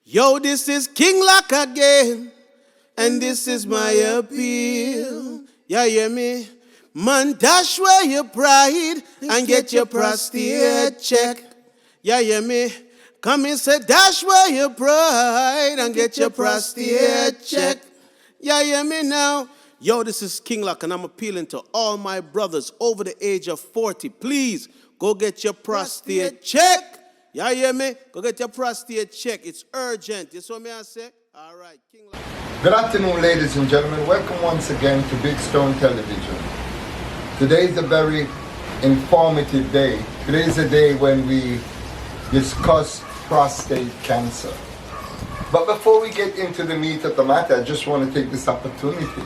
Yo, this is King Lock again, and this is my appeal. Yeah, hear me? Man, dash where your pride and get your prostate check. Yeah, hear me? Come and say dash where your pride and get your prostate check. Yeah, hear me now? Yo, this is King Lock, and I'm appealing to all my brothers over the age of 40. Please, go get your prostate check. Yeah, hear me? Go get your prostate check. It's urgent. You saw me I say? All right, King Lock. Good afternoon, ladies and gentlemen. Welcome once again to Big Stone Television. Today is a very informative day. Today is a day when we discuss prostate cancer. But before we get into the meat of the matter, I just want to take this opportunity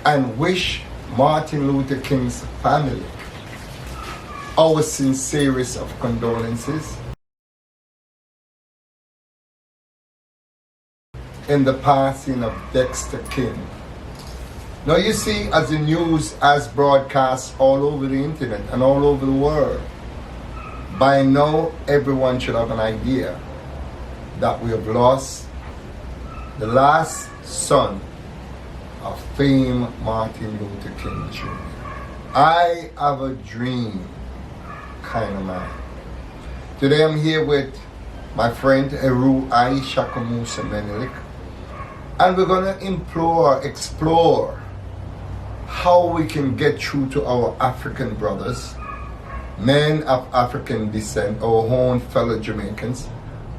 and wish Martin Luther King's family our sincerest of condolences in the passing of Dexter King. Now you see, as the news has broadcast all over the internet and all over the world, by now everyone should have an idea that we have lost the last son of famed Martin Luther King Jr. I have a dream kind of man. Today I'm here with my friend Heru Menelik, and we're going to explore how we can get through to our African brothers, men of African descent, our own fellow Jamaicans,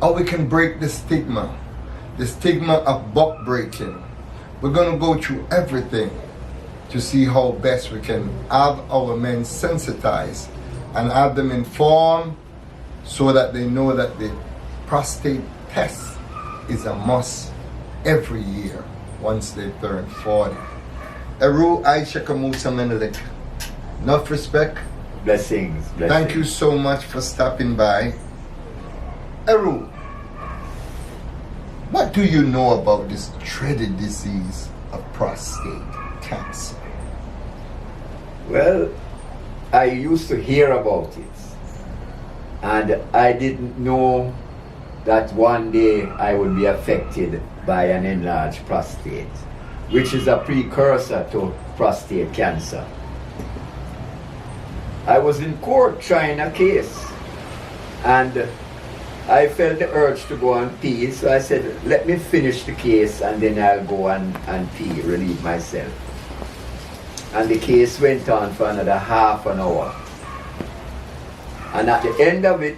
how we can break the stigma of buck breaking. We're going to go through everything to see how best we can have our men sensitized and have them informed so that they know that the prostate test is a must every year once they turn 40. Heru Menelik, enough respect. Blessings. Thank you so much for stopping by. Heru, what do you know about this dreaded disease of prostate cancer? Well, I used to hear about it, and I didn't know that one day I would be affected by an enlarged prostate, which is a precursor to prostate cancer. I was in court trying a case, and I felt the urge to go and pee, so I said, let me finish the case and then I'll go and pee, relieve myself. And the case went on for another half an hour. And at the end of it,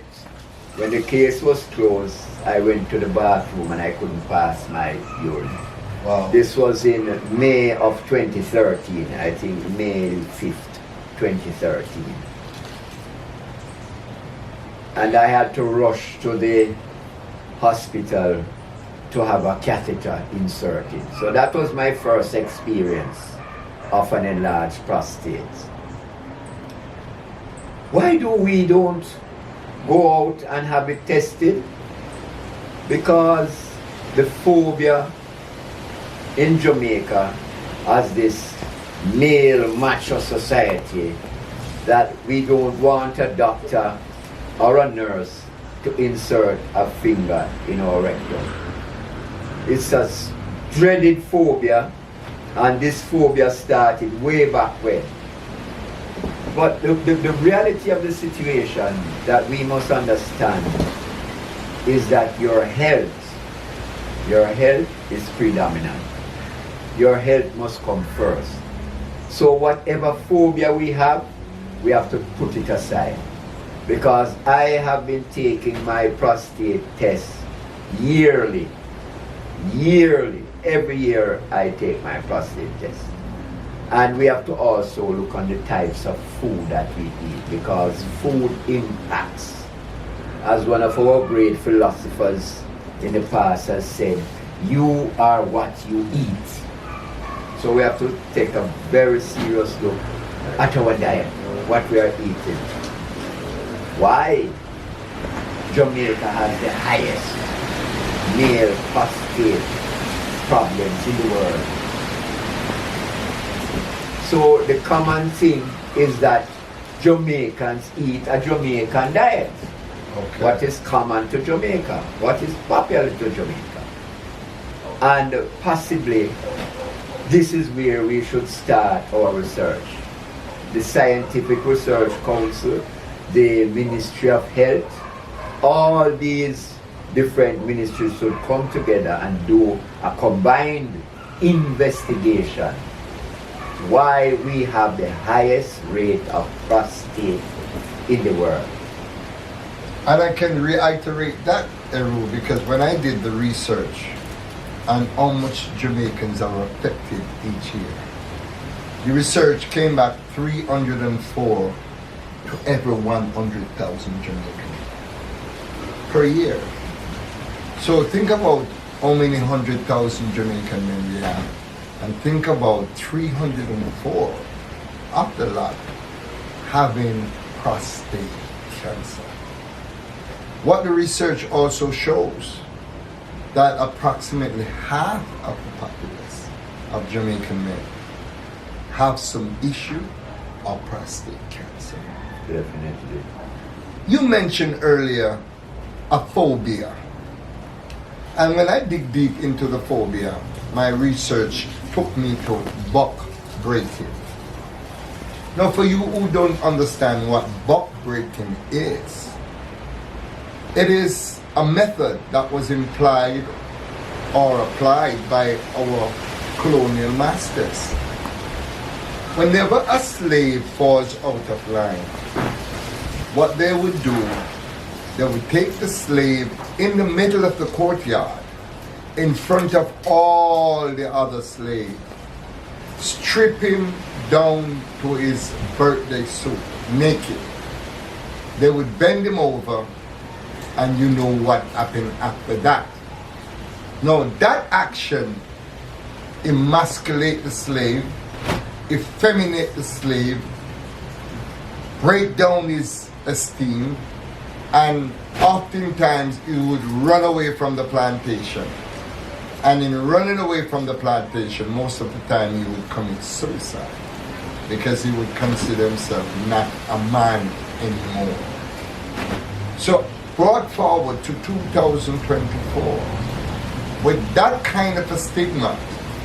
when the case was closed, I went to the bathroom and I couldn't pass my urine. Wow. This was in May of 2013, I think May 5th, 2013. And I had to rush to the hospital to have a catheter inserted. So that was my first experience of an enlarged prostate. Why do we don't go out and have it tested? Because the phobia in Jamaica has this male macho society that we don't want a doctor or a nurse to insert a finger in our rectum. It's a dreaded phobia, and this phobia started way back when. But the reality of the situation that we must understand is that your health is predominant. Your health must come first. So whatever phobia we have to put it aside. Because I have been taking my prostate test yearly. Every year I take my prostate test. And we have to also look on the types of food that we eat, because food impacts. As one of our great philosophers in the past has said, you are what you eat. So we have to take a very serious look at our diet, what we are eating. Why Jamaica has the highest male prostate problems in the world? So the common thing is that Jamaicans eat a Jamaican diet. Okay. what is common to Jamaica, what is popular to Jamaica. And possibly this is where we should start our research. The Scientific Research Council, the Ministry of Health, all these different ministries should come together and do a combined investigation why we have the highest rate of prostate in the world. And I can reiterate that, Heru, because when I did the research on how much Jamaicans are affected each year, the research came back 304 to every 100,000 Jamaicans per year. So think about how many 100,000 Jamaican men we have, and think about 304 of the lot having prostate cancer. What the research also shows, that approximately half of the populace of Jamaican men have some issue of prostate cancer. Definitely. You mentioned earlier a phobia. And when I dig deep into the phobia, my research took me to buck breaking. Now for you who don't understand what buck breaking is, it is a method that was implied or applied by our colonial masters. Whenever a slave falls out of line, what they would do, they would take the slave in the middle of the courtyard, in front of all the other slaves, strip him down to his birthday suit, naked. They would bend him over, and you know what happened after that. Now that action emasculate the slave, effeminate the slave, break down his esteem, and oftentimes he would run away from the plantation. And in running away from the plantation, most of the time he would commit suicide because he would consider himself not a man anymore. So brought forward to 2024, with that kind of a stigma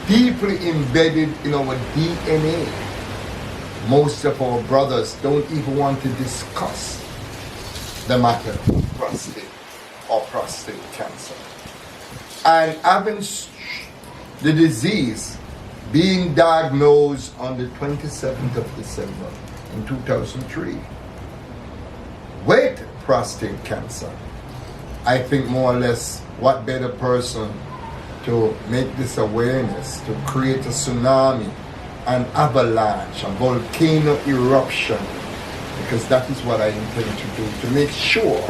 deeply embedded in our DNA, most of our brothers don't even want to discuss the matter of prostate or prostate cancer. And having the disease being diagnosed on the 27th of December in 2003 with prostate cancer, I think more or less what better person to make this awareness, to create a tsunami, an avalanche, a volcano eruption, because that is what I intend to do, to make sure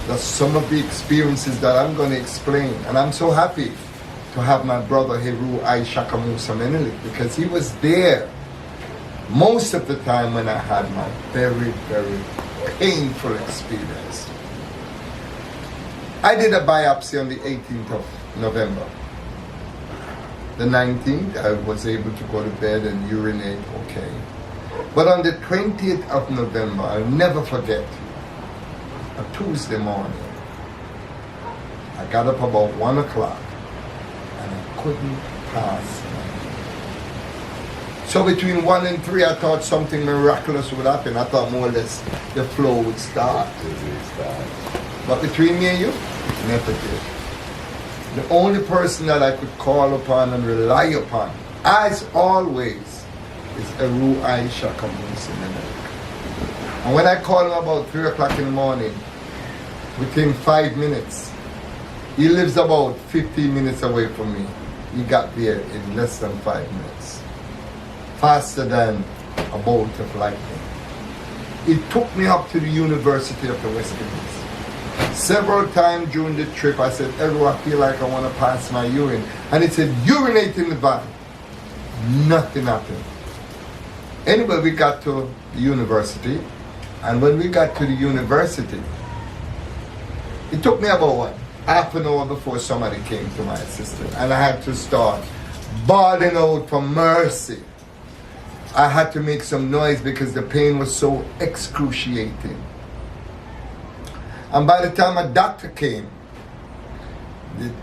that some of the experiences that I'm going to explain, and I'm so happy to have my brother Heru Menelik, because he was there most of the time when I had my very, very painful experience. I did a biopsy on the 18th of November. The 19th, I was able to go to bed and urinate okay. But on the 20th of November, I'll never forget, a Tuesday morning, I got up about 1 o'clock and I couldn't pass my. So between 1 and 3, I thought something miraculous would happen. I thought more or less the flow would start. But between me and you, it never did. The only person that I could call upon and rely upon, as always, is Heru Menelik. And when I called him about 3 o'clock in the morning, within 5 minutes, he lives about 15 minutes away from me. He got there in less than 5 minutes. Faster than a bolt of lightning. He took me up to the University of the West Indies. Several times during the trip, I said, Heru, I feel like I want to pass my urine. And he said, urinate in the van. Nothing happened. Anyway, we got to the university. And when we got to the university, it took me about half an hour before somebody came to my assistance. And I had to start bawling out for mercy. I had to make some noise because the pain was so excruciating. And by the time a doctor came,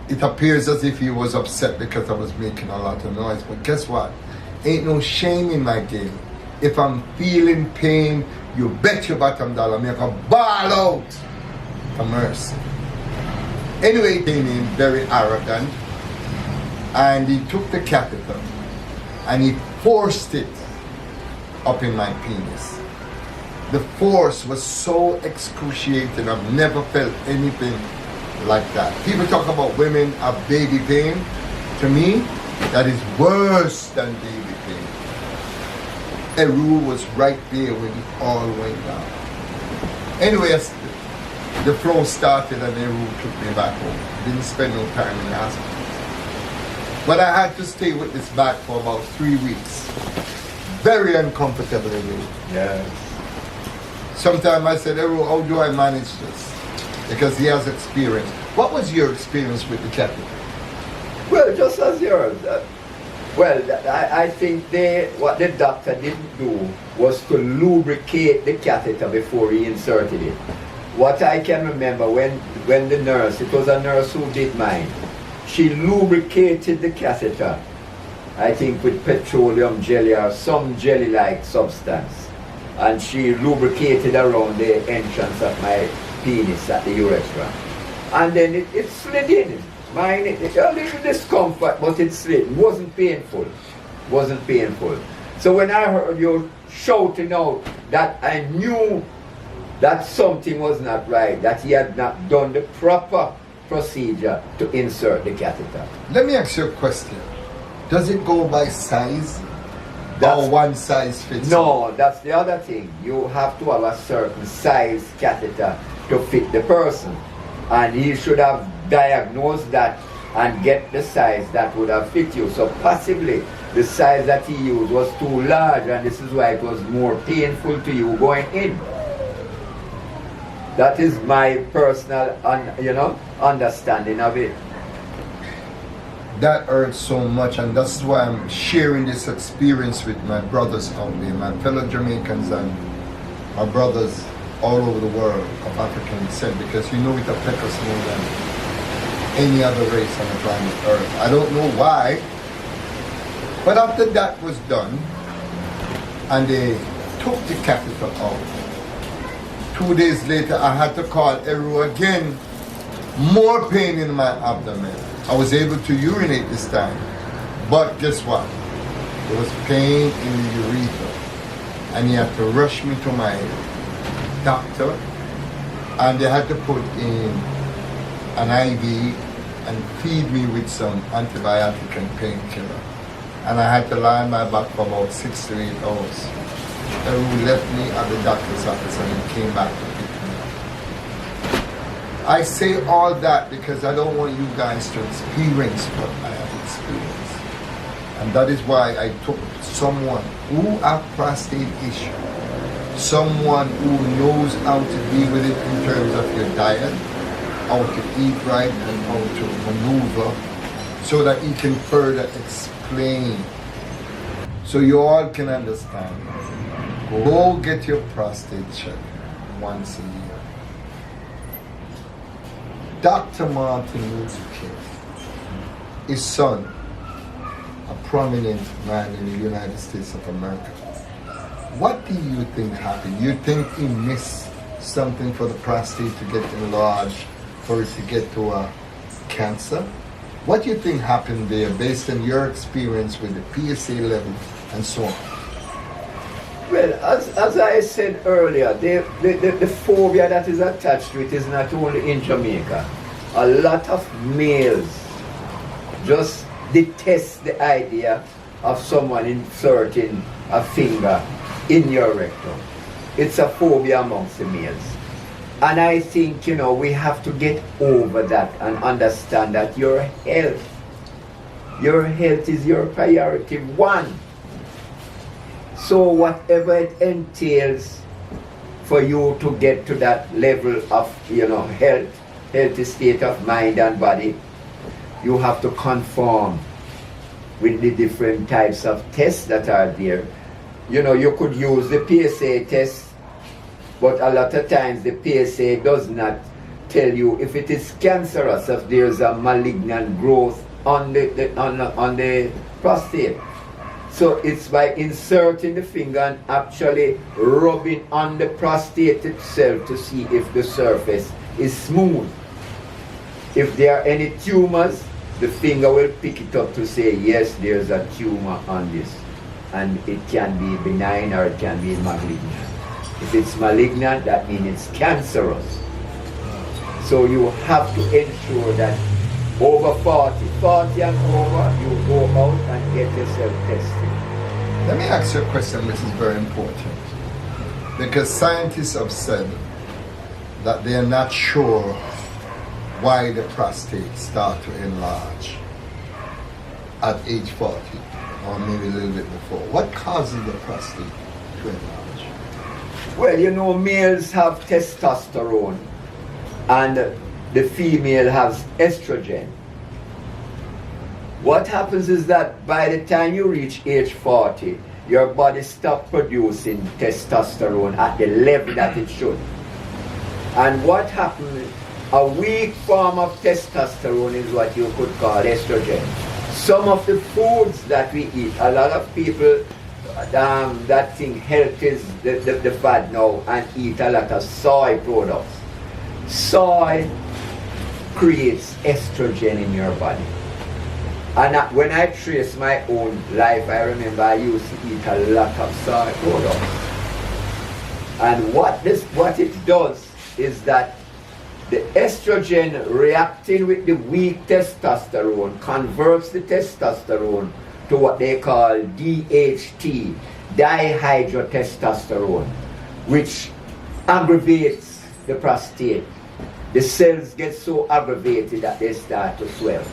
it appears as if he was upset because I was making a lot of noise. But guess what? Ain't no shame in my game. If I'm feeling pain, you bet your bottom dollar make a ball out for mercy. Anyway, he came in very arrogant, and he took the catheter and he forced it up in my penis. The force was so excruciating. I've never felt anything like that. People talk about women have baby pain. To me, that is worse than baby pain. Heru was right there when it all went down. Anyway, the flow started and Heru took me back home. Didn't spend no time in the hospital. But I had to stay with this back for about 3 weeks. Very uncomfortable, Heru. Yes. Sometimes I said, Heru, how do I manage this? Because he has experience. What was your experience with the catheter? Well, just as yours. I think what the doctor didn't do was to lubricate the catheter before he inserted it. What I can remember when the nurse, it was a nurse who did mine, she lubricated the catheter, I think with petroleum jelly or some jelly-like substance. And she lubricated around the entrance of my penis at the urethra. And then it slid in. Mine, a little discomfort, but it slid. It wasn't painful. Wasn't painful. So when I heard you shouting out that I knew that something was not right, that he had not done the proper procedure to insert the catheter. Let me ask you a question. Does it go by size? Or one size fits all? No, that's the other thing. You have to have a certain size catheter to fit the person. And he should have diagnosed that and get the size that would have fit you. So possibly the size that he used was too large, and this is why it was more painful to you going in. That is my personal understanding of it. That hurts so much, and that's why I'm sharing this experience with my brothers out there, my fellow Jamaicans and my brothers all over the world of African descent, because it'll affect us more than any other race on the planet Earth. I don't know why, but after that was done, and they took the catheter out, 2 days later I had to call Heru again. More pain in my abdomen. I was able to urinate this time, but guess what? There was pain in the urethra, and he had to rush me to my doctor, and they had to put in an IV and feed me with some antibiotic and painkiller, and I had to lie on my back for about 6 to 8 hours. Heru left me at the doctor's office and he came back to pick me up. I say all that because I don't want you guys to experience what I have experienced. And that is why I took someone who has prostate issue, someone who knows how to deal with it in terms of your diet, how to eat right and how to maneuver, so that he can further explain, so you all can understand. Go get your prostate checked once a year. Dr. Martin Luther King, his son, a prominent man in the United States of America. What do you think happened? You think he missed something for the prostate to get enlarged, for it to get to a cancer? What do you think happened there based on your experience with the PSA level and so on? Well, as I said earlier, the phobia that is attached to it is not only in Jamaica. A lot of males just detest the idea of someone inserting a finger in your rectum. It's a phobia amongst the males. And I think, we have to get over that and understand that your health is your priority one. So whatever it entails for you to get to that level of, healthy state of mind and body, you have to conform with the different types of tests that are there. You could use the PSA test, but a lot of times the PSA does not tell you if it is cancerous, if there's a malignant growth on the prostate. So it's by inserting the finger and actually rubbing on the prostate itself to see if the surface is smooth. If there are any tumors, the finger will pick it up to say, yes, there's a tumor on this. And it can be benign or it can be malignant. If it's malignant, that means it's cancerous. So you have to ensure that over 40 and over, you go out and get yourself tested. Let me ask you a question which is very important. Because scientists have said that they are not sure why the prostate starts to enlarge at age 40 or maybe a little bit before. What causes the prostate to enlarge? Well, you know, males have testosterone and the female has estrogen. What happens is that by the time you reach age 40, your body stops producing testosterone at the level that it should. And what happens, a weak form of testosterone is what you could call estrogen. Some of the foods that we eat, a lot of people that think health is the fad now and eat a lot of soy products. Soy creates estrogen in your body. And when I trace my own life, I remember I used to eat a lot of soy products. And what it does is that the estrogen reacting with the weak testosterone converts the testosterone to what they call DHT, dihydrotestosterone, which aggravates the prostate. The cells get so aggravated that they start to swell.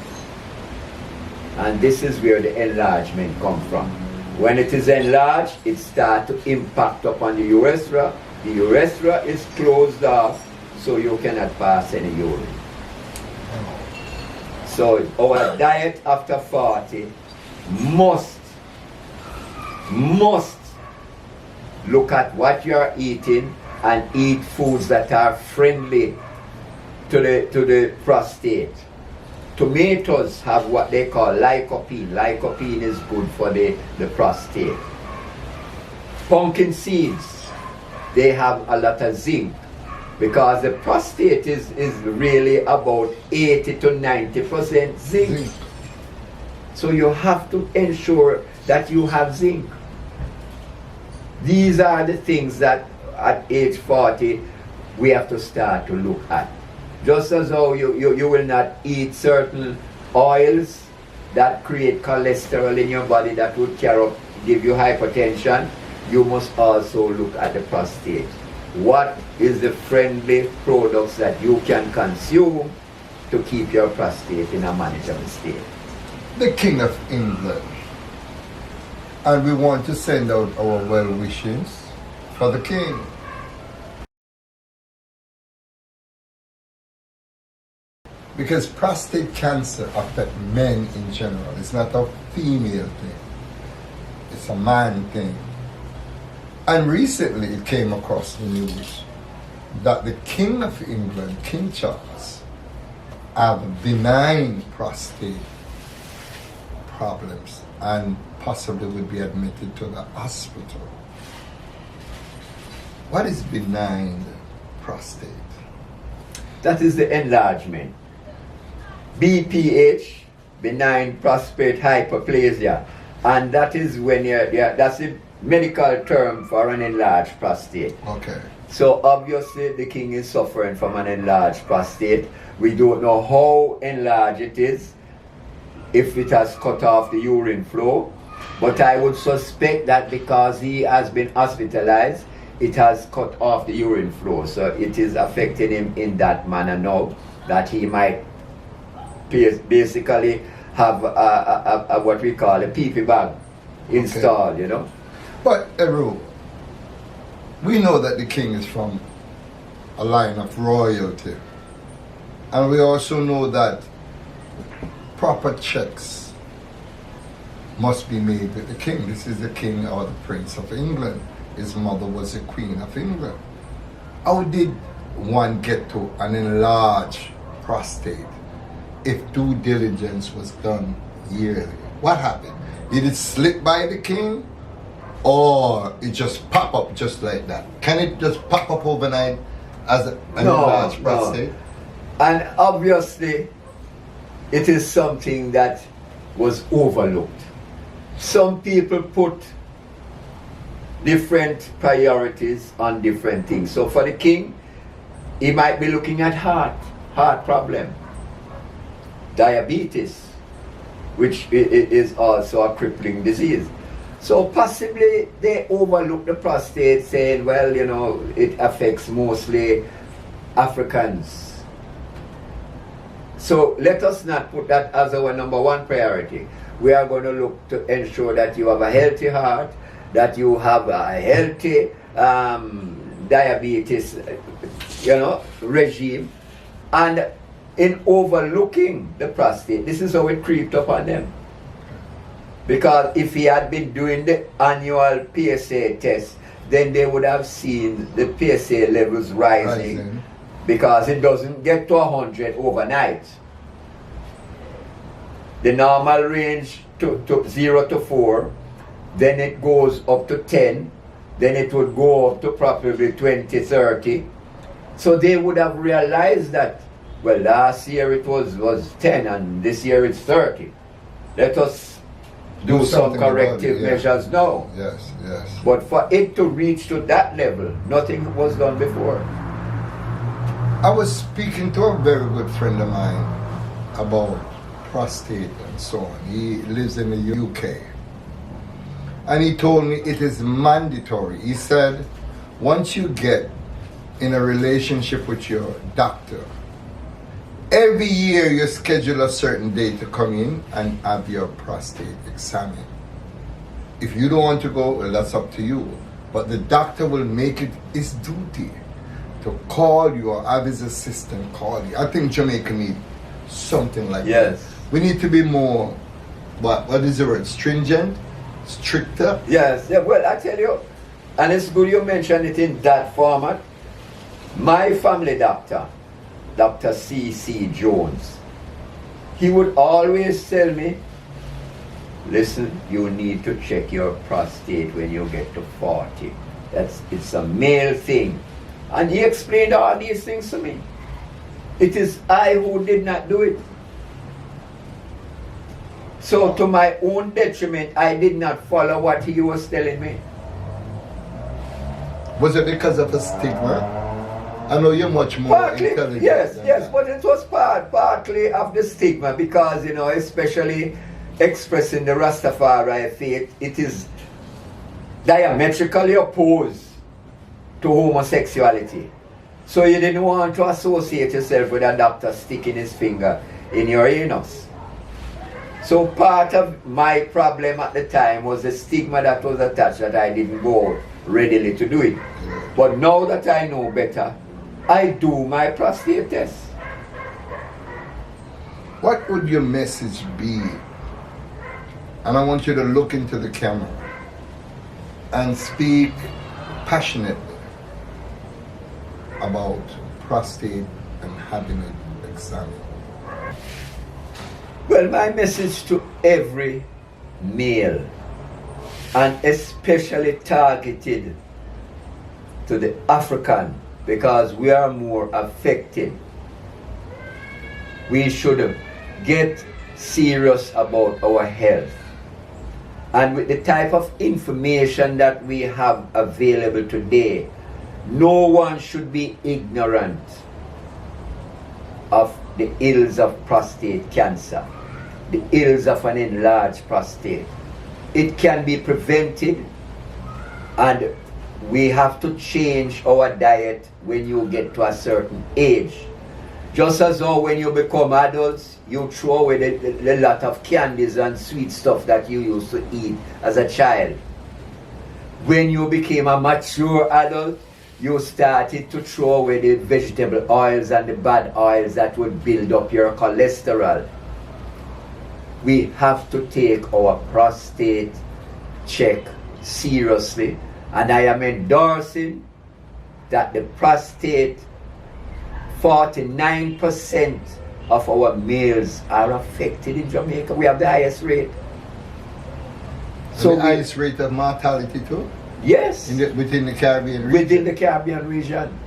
And this is where the enlargement comes from. When it is enlarged, it starts to impact upon the urethra. The urethra is closed off, so you cannot pass any urine. So our diet after 40 must look at what you are eating and eat foods that are friendly to the prostate. Tomatoes have what they call lycopene. Lycopene is good for the prostate. Pumpkin seeds, they have a lot of zinc because the prostate is really about 80 to 90% zinc. So you have to ensure that you have zinc. These are the things that at age 40 we have to start to look at. Just as how you will not eat certain oils that create cholesterol in your body that would give you hypertension, you must also look at the prostate. What is the friendly products that you can consume to keep your prostate in a manageable state? The King of England. And we want to send out our well wishes for the King. Because prostate cancer affects men in general. It's not a female thing. It's a man thing. And recently it came across the news that the King of England, King Charles, have benign prostate problems and possibly would be admitted to the hospital. What is benign prostate? That is the enlargement. BPH, benign prostate hyperplasia, and that is when that's the medical term for an enlarged prostate. Okay. So obviously the king is suffering from an enlarged prostate. We don't know how enlarged it is, if it has cut off the urine flow, but I would suspect that because he has been hospitalized, it has cut off the urine flow. So it is affecting him in that manner now, that he might basically have a what we call a pee bag installed, okay. You know. But Heru, we know that the king is from a line of royalty, and we also know that proper checks must be made with the king. This is the king or the prince of England. His mother was the queen of England. How did one get to an enlarged prostate if due diligence was done yearly? What happened? Did it slip by the king, or it just pop up just like that? Can it just pop up overnight as an enlarged prostate? And obviously, it is something that was overlooked. Some people put different priorities on different things. So for the king, he might be looking at heart problem, diabetes, which is also a crippling disease. So possibly they overlook the prostate, saying, well, you know, it affects mostly Africans. So let us not put that as our number one priority. We are going to look to ensure that you have a healthy heart, that you have a healthy diabetes, regime. And in overlooking the prostate, this is how it creeped up on them. Because if he had been doing the annual PSA test, then they would have seen the PSA levels rising. Because it doesn't get to 100 overnight. The normal range to 0 to 4, then it goes up to 10, then it would go up to probably 20, 30. So they would have realized that, well, last year it was 10 and this year it's 30. Let us do some corrective measures now. Yes, yes. But for it to reach to that level, nothing was done before. I was speaking to a very good friend of mine about prostate and so on. He lives in the UK. And he told me it is mandatory. He said, once you get in a relationship with your doctor, every year you schedule a certain day to come in and have your prostate examined. If you don't want to go, well, that's up to you. But the doctor will make it his duty to call you or have his assistant call you. I think Jamaica need something like that. Yes. We need to be more, what is the word, stringent, stricter? Yes, yeah, well, I tell you, and it's good you mentioned it in that format. My family doctor, Dr. C.C. Jones, he would always tell me, listen, you need to check your prostate when you get to 40. It's a male thing. And he explained all these things to me. It is I who did not do it. So to my own detriment, I did not follow what he was telling me. Was it because of a stigma? I know you're much more intelligent. Yes, than yes, that. but it was partly of the stigma because, especially expressing the Rastafari faith, it is diametrically opposed to homosexuality. So you didn't want to associate yourself with a doctor sticking his finger in your anus. So part of my problem at the time was the stigma that was attached, that I didn't go readily to do it. But now that I know better, I do my prostate test. What would your message be? And I want you to look into the camera and speak passionately about prostate and having it examined. Well, my message to every male, and especially targeted to the African, because we are more affected. We should get serious about our health. And with the type of information that we have available today, no one should be ignorant of the ills of prostate cancer, the ills of an enlarged prostate. It can be prevented, and we have to change our diet when you get to a certain age. Just as though when you become adults, you throw away the lot of candies and sweet stuff that you used to eat as a child. When you became a mature adult, you started to throw away the vegetable oils and the bad oils that would build up your cholesterol. We have to take our prostate check seriously, and I am endorsing that the prostate 49% of our males are affected in Jamaica. We have the highest rate. So the highest rate of mortality too? Yes. Within the Caribbean region? Within the Caribbean region.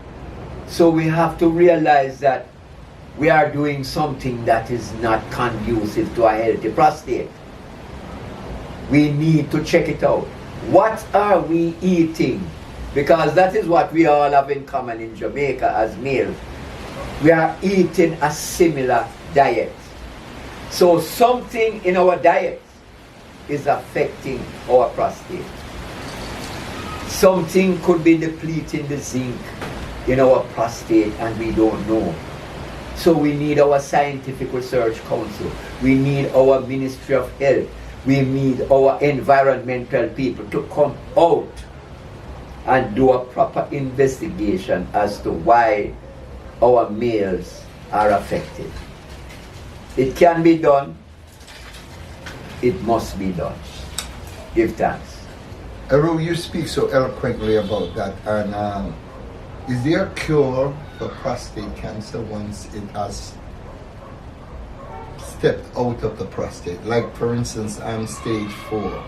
So we have to realize that we are doing something that is not conducive to a healthy prostate. We need to check it out. What are we eating? Because that is what we all have in common in Jamaica as males. We are eating a similar diet. So something in our diet is affecting our prostate. Something could be depleting the zinc in our prostate and we don't know. So we need our Scientific Research Council. We need our Ministry of Health. We need our environmental people to come out and do a proper investigation as to why our males are affected. It can be done. It must be done. Give thanks. Heru, you speak so eloquently about that. And is there a cure for prostate cancer once it has stepped out of the prostate? Like, for instance, I'm stage 4.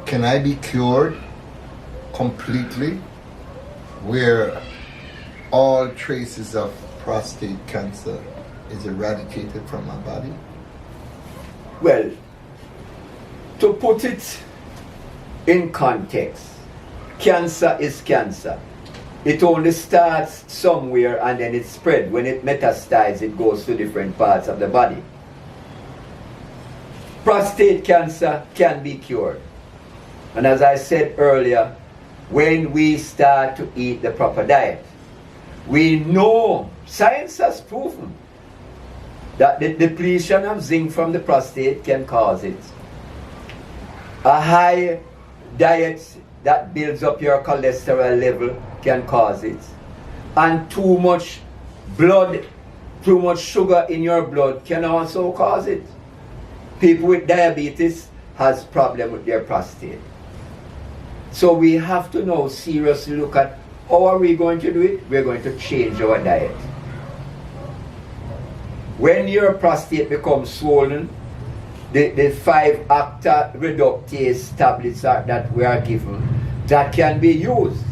Can I be cured completely where all traces of prostate cancer is eradicated from my body? Well, to put it in context, cancer is cancer. It only starts somewhere and then it spreads. When it metastasizes, it goes to different parts of the body. Prostate cancer can be cured. And as I said earlier, when we start to eat the proper diet, we know, science has proven, that the depletion of zinc from the prostate can cause it. A high diet that builds up your cholesterol level can cause it. And too much blood, too much sugar in your blood can also cause it. People with diabetes has problem with their prostate. So we have to now seriously look at how are we going to do it? We're going to change our diet. When your prostate becomes swollen, the 5-acta reductase tablets that we are given, that can be used.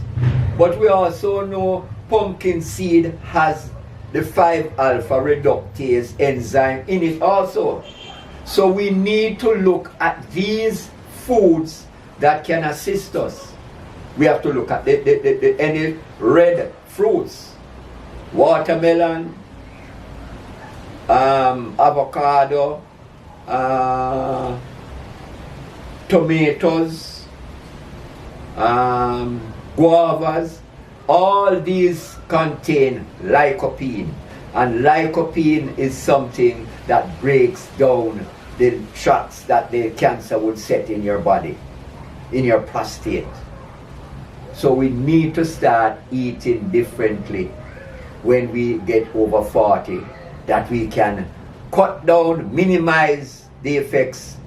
But we also know pumpkin seed has the 5-alpha reductase enzyme in it also. So we need to look at these foods that can assist us. We have to look at any red fruits, watermelon, avocado, tomatoes, guavas. All these contain lycopene, and lycopene is something that breaks down the traps that the cancer would set in your body, in your prostate. So we need to start eating differently when we get over 40, that we can cut down, minimize the effects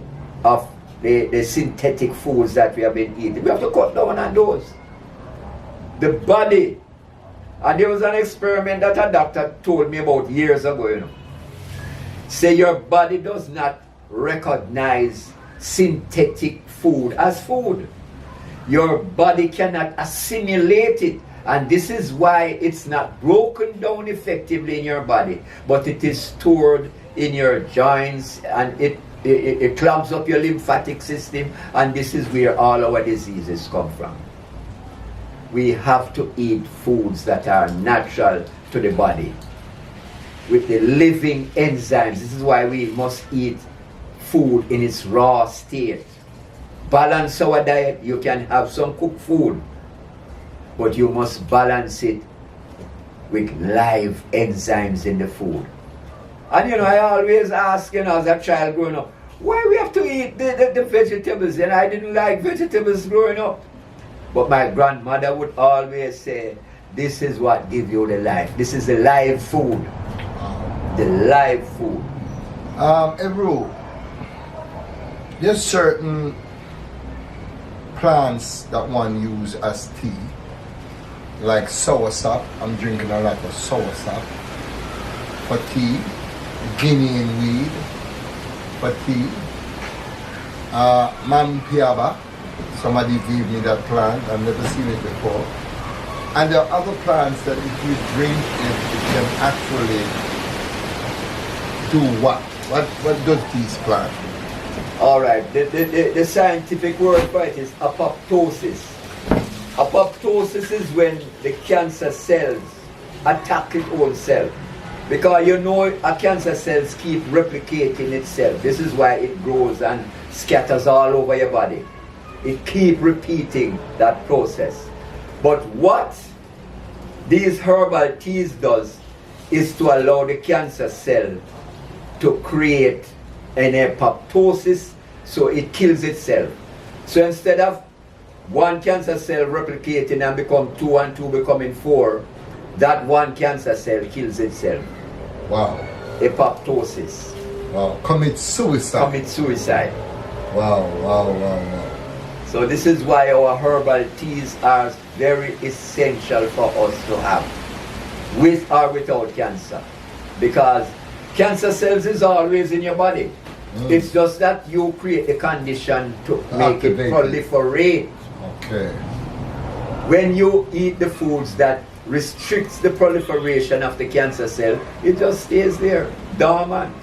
of the synthetic foods that we have been eating. We have to cut down on those. The body, and there was an experiment that a doctor told me about years ago, say your body does not recognize synthetic food as food. Your body cannot assimilate it, and this is why it's not broken down effectively in your body, but it is stored in your joints, and it clogs up your lymphatic system, and this is where all our diseases come from. We have to eat foods that are natural to the body with the living enzymes. This is why we must eat food in its raw state. Balance our diet. You can have some cooked food, but you must balance it with live enzymes in the food. And I always ask, as a child growing up, why we have to eat the vegetables? And I didn't like vegetables growing up. But my grandmother would always say, this is what gives you the life. This is the live food. The live food. Heru, there's certain plants that one use as tea, like soursop. I'm drinking a lot of soursop. for tea, Guinean weed for tea, Mampiaba, somebody gave me that plant, I've never seen it before. And there are other plants that if you drink it can actually do what? What does these plants do? All right, the scientific word for it is apoptosis. Apoptosis is when the cancer cells attack its own self. Because you know a cancer cells keep replicating itself. This is why it grows and scatters all over your body. It keep repeating that process. But what these herbal teas does is to allow the cancer cell to create an apoptosis, so it kills itself. So instead of one cancer cell replicating and become 2 and 2 becoming 4, that one cancer cell kills itself. Wow. Apoptosis. Wow. Commit suicide. Commit suicide. Wow. So this is why our herbal teas are very essential for us to have, with or without cancer. Because cancer cells is always in your body. It's just that you create a condition to make it proliferate. Okay. When you eat the foods that restricts the proliferation of the cancer cell, it just stays there, dormant.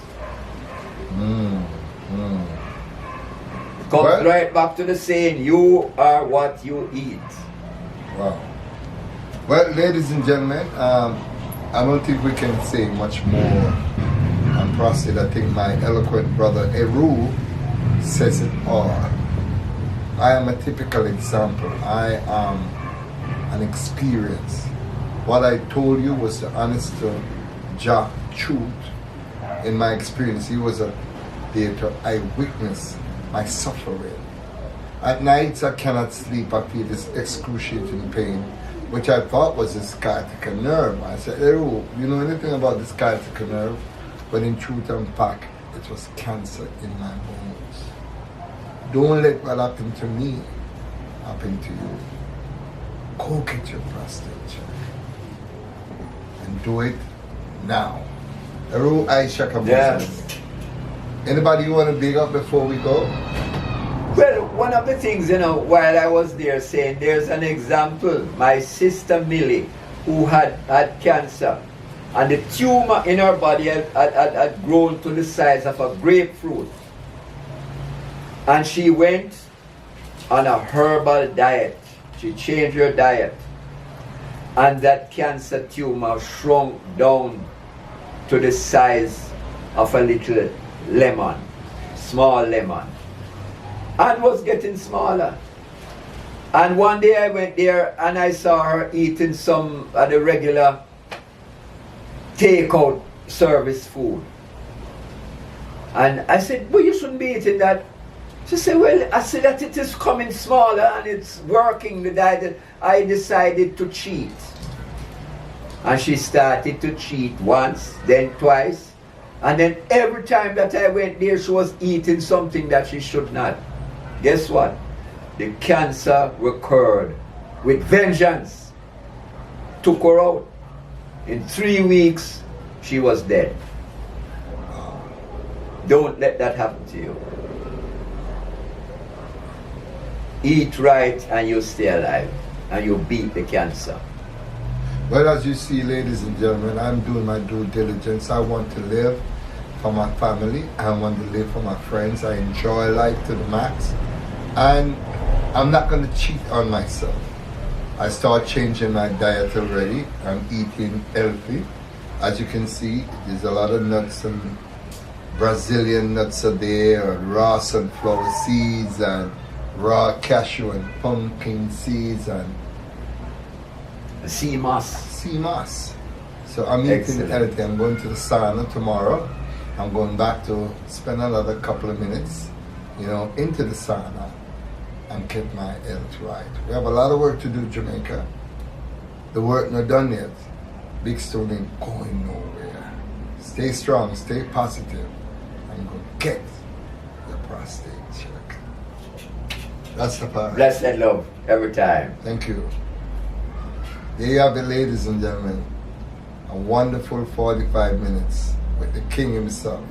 Comes right back to the saying, you are what you eat. Wow. Well, ladies and gentlemen, I don't think we can say much more on prostate. I think my eloquent brother Heru says it all. I am a typical example. I am an experience. What I told you was the honest to Jah truth. In my experience, he was a theater. I witnessed my suffering. At nights I cannot sleep. I feel this excruciating pain, which I thought was a sciatic nerve. I said, Heru, you know anything about the sciatic nerve? But in truth and fact, it was cancer in my bones. Don't let what happened to me happen to you. Go get your prostate check. And do it now. Heru, I shake a Yes. Anybody you want to big up before we go? Well, one of the things, while I was there saying, there's an example. My sister Millie, who had cancer, and the tumor in her body had grown to the size of a grapefruit. And she went on a herbal diet. She changed her diet. And that cancer tumor shrunk down to the size of a little lemon, small lemon, and was getting smaller. And one day I went there and I saw her eating some of the regular takeout service food. And I said, well, you shouldn't be eating that. She said, well, I see that it is coming smaller and it's working, the diet. I decided to cheat. And she started to cheat once, then twice. And then every time that I went there, she was eating something that she should not. Guess what? The cancer recurred with vengeance. Took her out. In 3 weeks, she was dead. Don't let that happen to you. Eat right and you stay alive. And you beat the cancer. Well, as you see, ladies and gentlemen, I'm doing my due diligence. I want to live for my family. I want to live for my friends. I enjoy life to the max. And I'm not going to cheat on myself. I start changing my diet already. I'm eating healthy. As you can see, there's a lot of nuts and Brazilian nuts are there, and raw sunflower seeds, and raw cashew and pumpkin seeds, and sea moss. Sea moss. So I'm eating healthy. I'm going to the sauna tomorrow. I'm going back to spend another couple of minutes, into the sauna and get my health right. We have a lot of work to do, Jamaica. The work not done yet. Big Stone ain't going nowhere. Stay strong, stay positive, and go get the prostate check. That's the part. Blessed love every time. Thank you. There you have it, ladies and gentlemen. a wonderful 45 minutes with the king himself,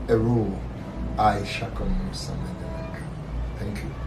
Heru, I Shaka Musa Menelik. Thank you.